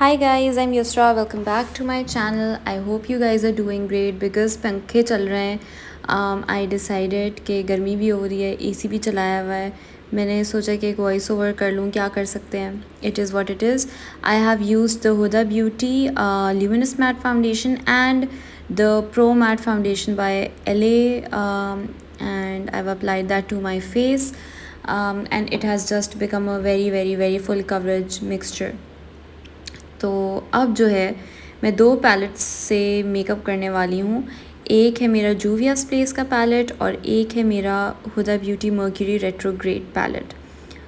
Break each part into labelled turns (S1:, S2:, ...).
S1: Hi guys, I'm Yusra. Welcome back to my channel. I hope you guys are doing great because पंखे चल रहे हैं. I decided कि गर्मी भी हो रही है, AC भी चलाया हुआ है. मैंने सोचा कि एक वॉइस ओवर कर लूँ, क्या कर सकते हैं. It is what it is. I have used the Huda Beauty Luminous Matte Foundation and the Pro Matte Foundation by LA, and I've applied that to my face, and it has just become a very full coverage mixture. तो अब जो है मैं दो pallets से makeup करने वाली हूँ. एक है मेरा जूवियास प्लेस का पैलेट और एक है मेरा Huda Beauty Mercury Retrograde palette.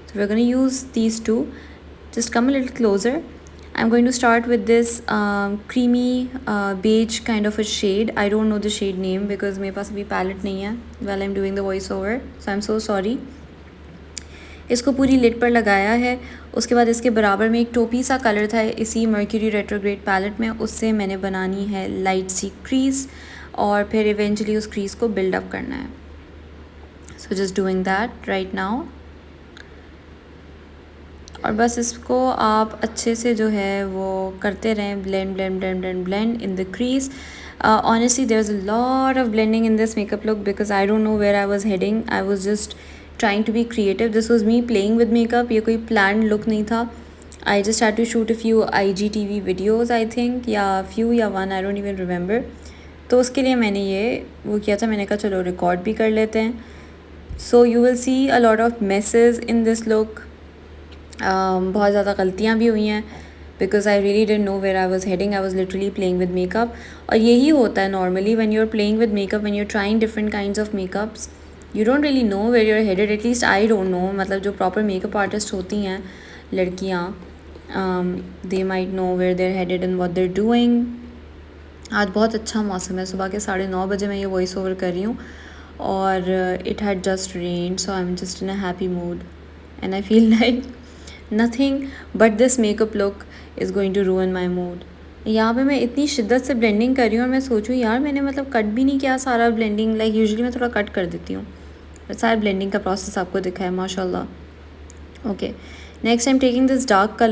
S1: So we're going to use these two. Just come a little closer. I'm going to start with this creamy beige kind of a shade. I don't know the shade name because मेरे पास अभी palette नहीं है while I'm doing the voice over. So I'm so sorry. इसको पूरी lid पर लगाया है. उसके बाद इसके बराबर में एक टोपी सा कलर था इसी मर्क्यूरी रेट्रोग्रेड पैलेट में, उससे मैंने बनानी है लाइट सी क्रीज और फिर इवेंचुअली उस क्रीज को बिल्ड अप करना है. So just doing that right now. और बस इसको आप अच्छे से जो है वो करते रहें, blend in the crease. Honestly, there's a lot of blending in this makeup look because I don't know where I was heading. I was just trying to be creative. This was me playing with makeup. ये कोई planned look नहीं था. I just had to shoot a few IGTV videos, I think, या few या one, I don't even remember. तो उसके लिए मैंने ये वो किया था. मैंने कहा चलो रिकॉर्ड भी कर लेते हैं. So you will see a lot of messes in this look. बहुत ज़्यादा गलतियाँ भी हुई हैं because I really didn't know where I was heading. I was literally playing with makeup. और यही होता है normally when you're playing with makeup, when you're trying different kinds of makeups, you don't really know where you're headed. At least I don't know. मतलब जो proper makeup artist होती हैं लड़कियाँ, they might know where they're headed and what they're doing. आज बहुत अच्छा मौसम है. सुबह के 9:30 बजे मैं ये वॉइस ओवर कर रही हूँ और it had just rained, so I'm just in a happy mood and I feel like nothing but this makeup look is going to ruin my mood. यहाँ पे मैं इतनी शिद्दत से ब्लेंडिंग कर रही हूँ और मैं सोचूँ यार मैंने मतलब कट भी नहीं किया सारा ब्लेंडिंग. लाइक यूजुअली मैं थोड़ा कट कर देती हूँ, पर सारा ब्लेंडिंग का प्रोसेस आपको दिखा है माशाल्लाह. Okay, next I am taking this dark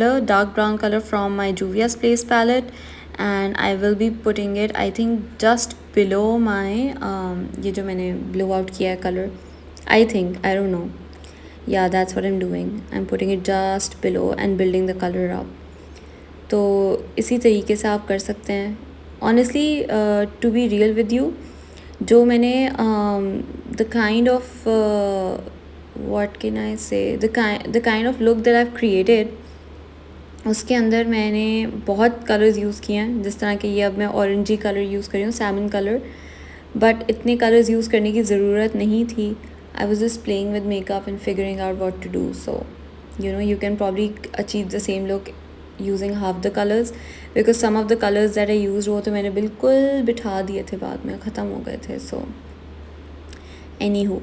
S1: brown colour from my Juvia's Place palette and I will be putting it I think just below my ये जो मैंने ब्लो आउट किया है colour. I think, I don't know. Yeah, that's what I'm doing. I'm putting it just below and building the color up. तो इसी तरीके से आप कर सकते हैं. Honestly, to be real with you, जो मैंने the kind of what can I say, the kind of look that I've created, उसके अंदर मैंने बहुत कलर्स यूज़ किए हैं. जिस तरह के ये अब मैं ऑरेंजी कलर यूज़ कर रही हूँ, सैमन कलर, बट इतने कलर्स यूज़ करने की ज़रूरत नहीं थी. I was just playing with makeup and figuring out what to do. So, you can probably achieve the same look using half the colors because some of the colors that I used वो तो मैंने बिल्कुल बिठा दिए थे, बाद में ख़त्म हो गए थे. So, anywho,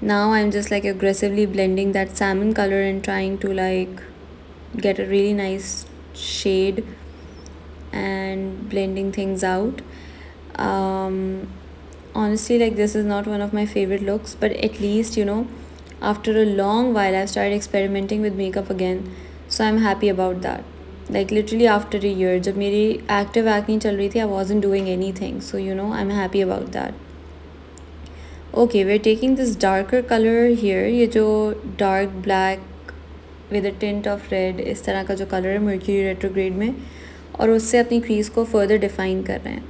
S1: now I'm just like aggressively blending that salmon color and trying to like get a really nice shade and blending things out. Honestly, like this is not one of my favorite looks, but at least after a long while I've started experimenting with makeup again, so I'm happy about that. Like literally after a year, जब मेरी active acne चल रही थी, I wasn't doing anything, so I'm happy about that. Okay, we're taking this darker color here. ये जो dark black with a tint of red इस तरह का जो color है Mercury retrograde में, और उससे अपनी crease को further define कर रहे हैं.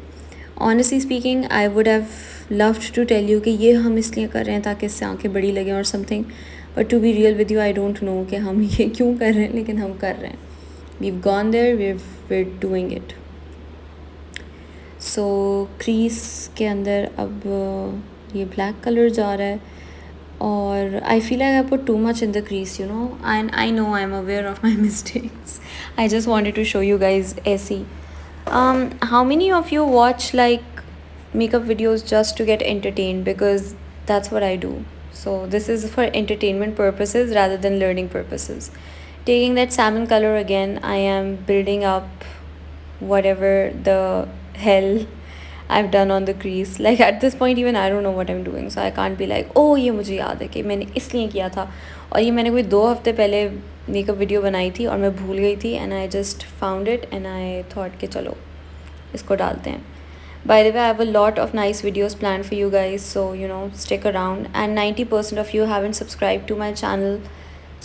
S1: Honestly speaking, I would have loved to tell you कि ये हम इसलिए कर रहे हैं ताकि इससे आंखें बड़ी लगें और something, but to be real with you, I don't know कि हम ये क्यों कर रहे हैं, लेकिन हम कर रहे हैं. We've gone there, we're doing it. So crease के अंदर अब ये black color जा रहा है और I feel like I put too much in the crease, and I know I'm aware of my mistakes. I just wanted to show you guys ऐसी. How many of you watch like makeup videos just to get entertained? Because that's what I do. So this is for entertainment purposes rather than learning purposes. Taking that salmon color again, I am building up whatever the hell I've done on the crease. Like at this point even I don't know what I'm doing, so I can't be like oh ये मुझे याद है कि मैंने इसलिए किया था और ये मैंने कोई 2 हफ्ते पहले मेकअप वीडियो बनाई थी और मैं भूल गई थी, and I just found it and I thought कि चलो इसको डालते हैं. By the way, I have a lot of nice videos planned for you guys, so stick around. And 90% of you haven't subscribed to my channel,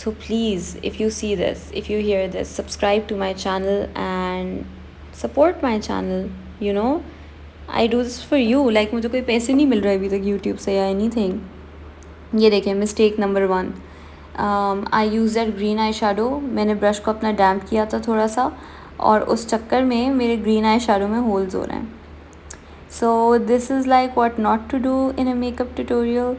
S1: so please, if you see this, if you hear this, subscribe to my channel and support my channel. you know I do this for you. Like मुझे कोई पैसे नहीं मिल रहे अभी तक YouTube से या anything. ये देखें, mistake number 1. I use that green eye shadow. मैंने ब्रश को अपना डैम्प किया था थोड़ा सा, और उस चक्कर में मेरे ग्रीन आई शेडो में होल्स हो रहे हैं. So this is like what not to do in a makeup tutorial.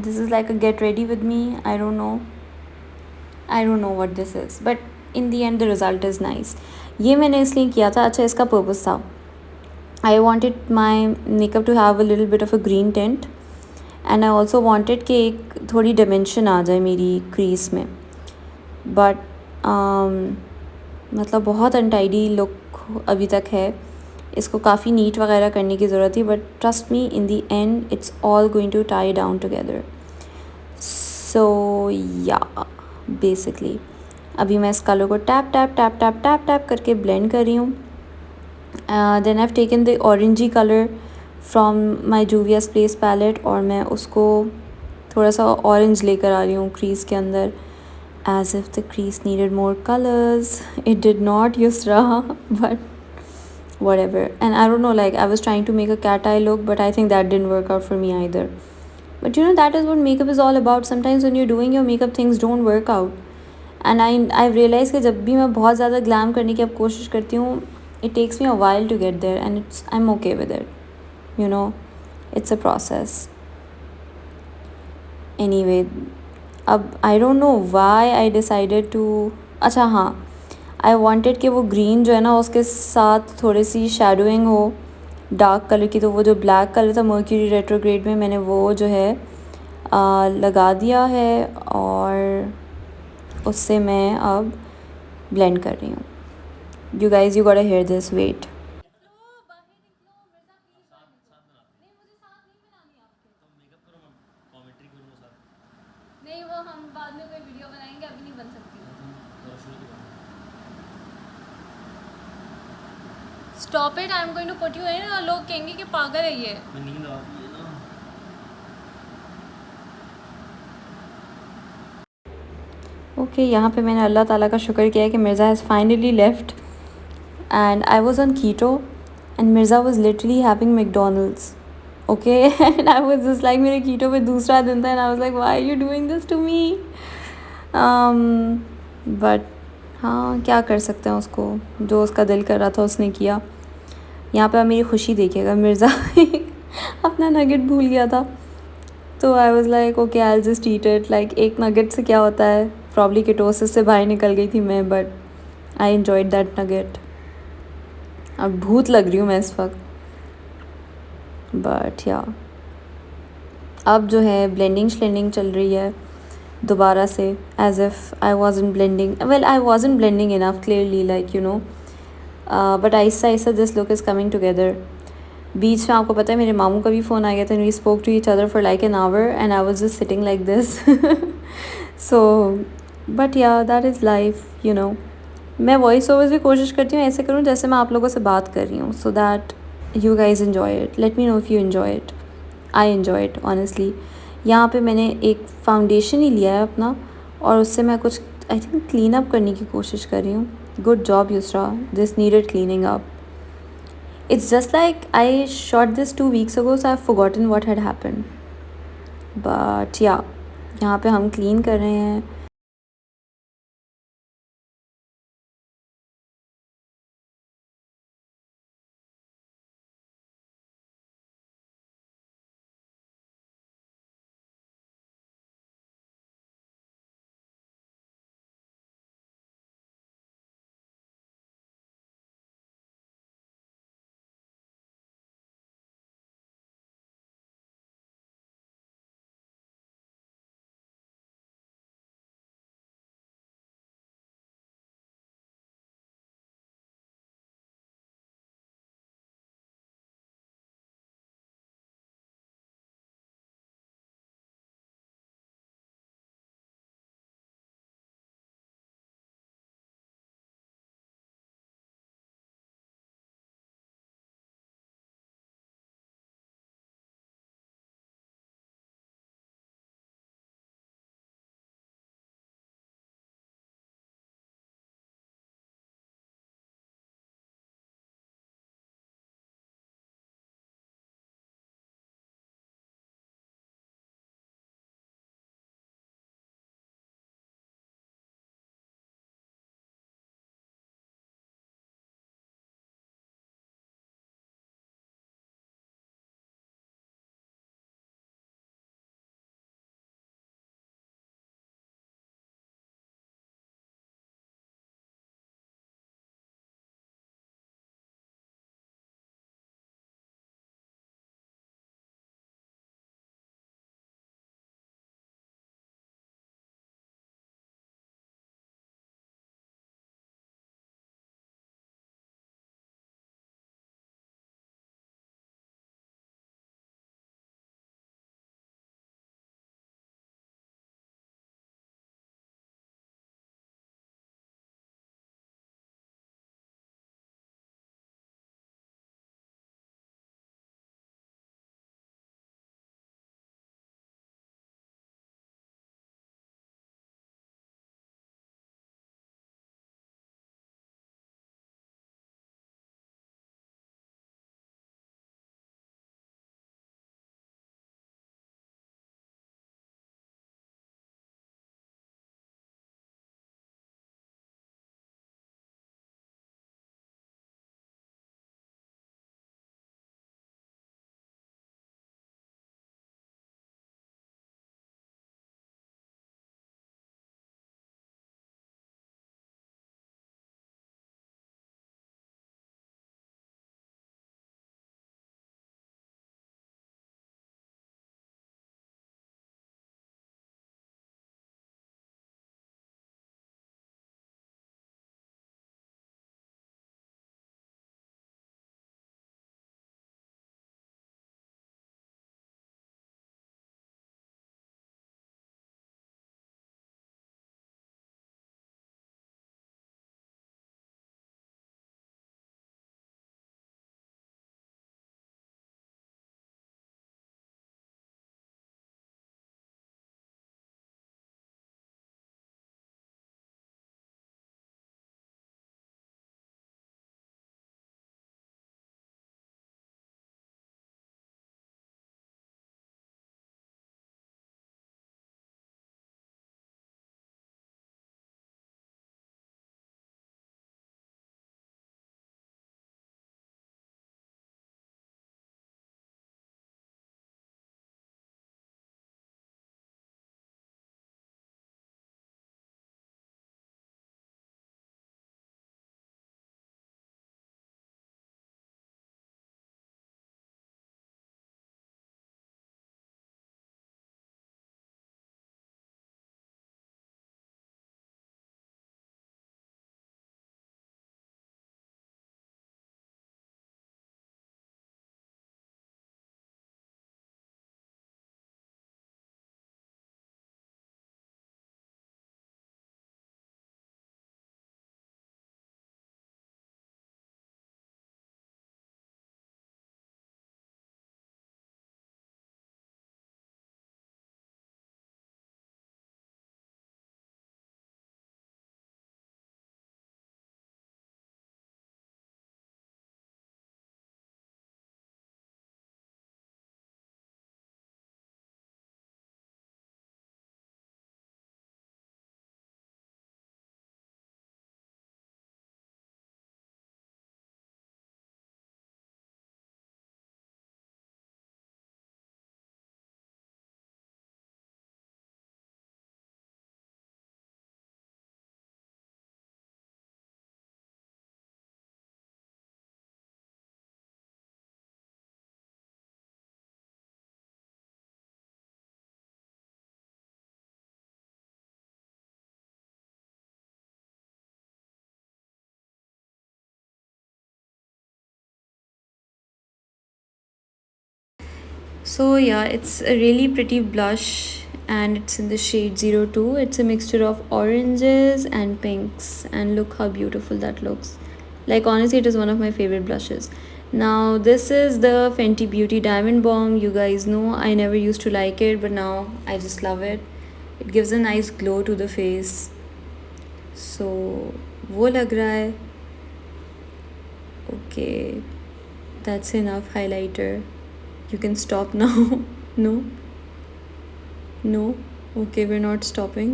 S1: This is like a get ready with me. I don't know what this is, but in the end the result is nice. ये मैंने इसलिए किया था. अच्छा, इसका purpose था, I wanted my makeup to have a little bit of a green tint, and I also wanted कि एक थोड़ी dimension आ जाए मेरी crease में. But मतलब बहुत untidy look अभी तक है. इसको काफ़ी नीट वगैरह करने की ज़रूरत थी, but trust me, in the end it's all going to tie down together. So yeah basically अभी मैं इस कलर को tap tap tap tap tap tap करके ब्लेंड कर रही हूँ. Then I have taken the orangey colour from my Juvia's Place palette, और मैं उसको थोड़ा सा ऑरेंज लेकर आ रही हूँ क्रीज़ के अंदर. As if the crease needed more colours. It did not Yusra, but whatever. And I don't know, like I was trying to make a cat eye look, but I think that didn't work out for me either. But that is what makeup is all about. Sometimes when you're doing your makeup, things don't work out. And I've realized कि जब भी मैं बहुत ज़्यादा glam करने की अब कोशिश करती हूँ, it takes me a while to get there, and I'm okay with it. It's a process. Anyway, अब I don't know why I decided to. अच्छा हाँ, आई वॉन्टेड कि वो ग्रीन जो है ना, उसके साथ थोड़ी सी शेडोइंग हो डार्क कलर की. तो वो जो ब्लैक कलर था मर्क्यूरी रेट्रोग्रेड में, मैंने वो जो है लगा दिया है, और उससे मैं अब ब्लेंड कर रही हूँ. You guys, you got to hear this. Wait. नहीं, वो हम बाद में कोई वीडियो बनाएंगे, अभी नहीं बन सकती. Stop it, I am going to put you in. और लोग कहेंगे कि पागल है ये. नींद आ रही है ना. ओके, यहाँ पे मैंने अल्लाह ताला का शुक्र किया है कि Mirza has finally left, and I was on keto, and Mirza was literally having McDonald's. Okay, and I was just like, मेरे कीटो पे दूसरा दिन था, and I was like, why are you doing this to me. But हाँ, क्या कर सकते हैं, उसको जो उसका दिल कर रहा था उसने किया. यहाँ पे आप मेरी खुशी देखिएगा, मिर्ज़ा अपना नगेट भूल गया था, तो आई was like okay, I will just eat it. Like एक नगेट से क्या होता है, प्रॉब्ली कीटोसिस से बाहर निकल गई थी मैं, but I enjoyed that nugget. अब भूत लग रही हूँ मैं इस वक्त, बट या अब जो है ब्लेंडिंग श्लेंडिंग चल रही है दोबारा से, as if I wasn't blending. Well, I wasn't blending enough clearly, like but आहिस्ता आहिस्ता this look is coming together. बीच में आपको पता है मेरे मामू का भी फ़ोन आ गया था, we spoke to each other for like an hour, and I was just sitting like this. So but yeah that is life. मैं वॉइस ओवर्स भी कोशिश करती हूँ ऐसे करूँ जैसे मैं आप लोगों से बात कर रही हूँ, so that you guys enjoy it. Let me know if you enjoy it. I enjoy it honestly. यहाँ पे मैंने एक फाउंडेशन ही लिया है अपना, और उससे मैं कुछ आई थिंक क्लीन अप करने की कोशिश कर रही हूँ. Good job Yusra, this needed cleaning up. It's just like I shot this 2 weeks ago, so I've forgotten what had happened. But yeah, यहाँ पे हम क्लीन कर रहे हैं. So yeah, it's a really pretty blush and it's in the shade 02. It's a mixture of oranges and pinks, and look how beautiful that looks. Like honestly, it is one of my favorite blushes. Now this is the Fenty Beauty Diamond Bomb. You guys know I never used to like it, but now I just love it. It gives a nice glow to the face. So वो लग रहा है. Okay, that's enough highlighter. You can stop now. No? No? Okay, we're not stopping.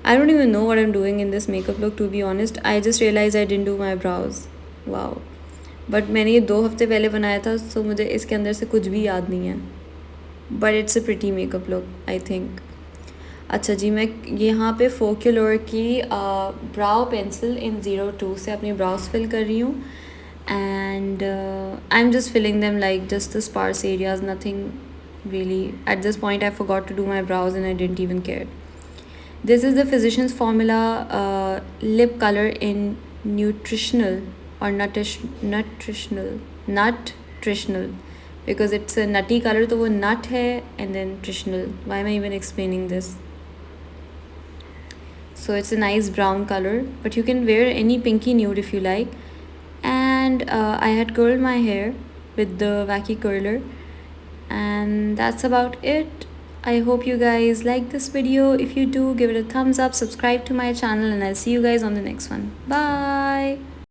S1: I don't even know what I'm doing in this makeup look, to be honest. I just realized I didn't do my brows. Wow. But मैंने ये 2 हफ्ते पहले बनाया था, सो मुझे इसके अंदर से कुछ भी याद नहीं है. But it's a pretty makeup look I think. अच्छा जी, मैं यहाँ पे फोक्यूलोर की ब्राउ पेंसिल इन 02 से अपनी ब्राउज फिल कर रही हूँ. And I'm just filling them like just the sparse areas, nothing really. At this point I forgot to do my brows and I didn't even care. This is the Physicians Formula lip color in nutritional or nutritional, because it's a nutty color, तो वो nut है and then nutritional. Why am I even explaining this? So it's a nice brown color, but you can wear any pinky nude if you like. And I had curled my hair with the wacky curler, and that's about it. I hope you guys like this video. If you do, give it a thumbs up, subscribe to my channel, and I'll see you guys on the next one. Bye.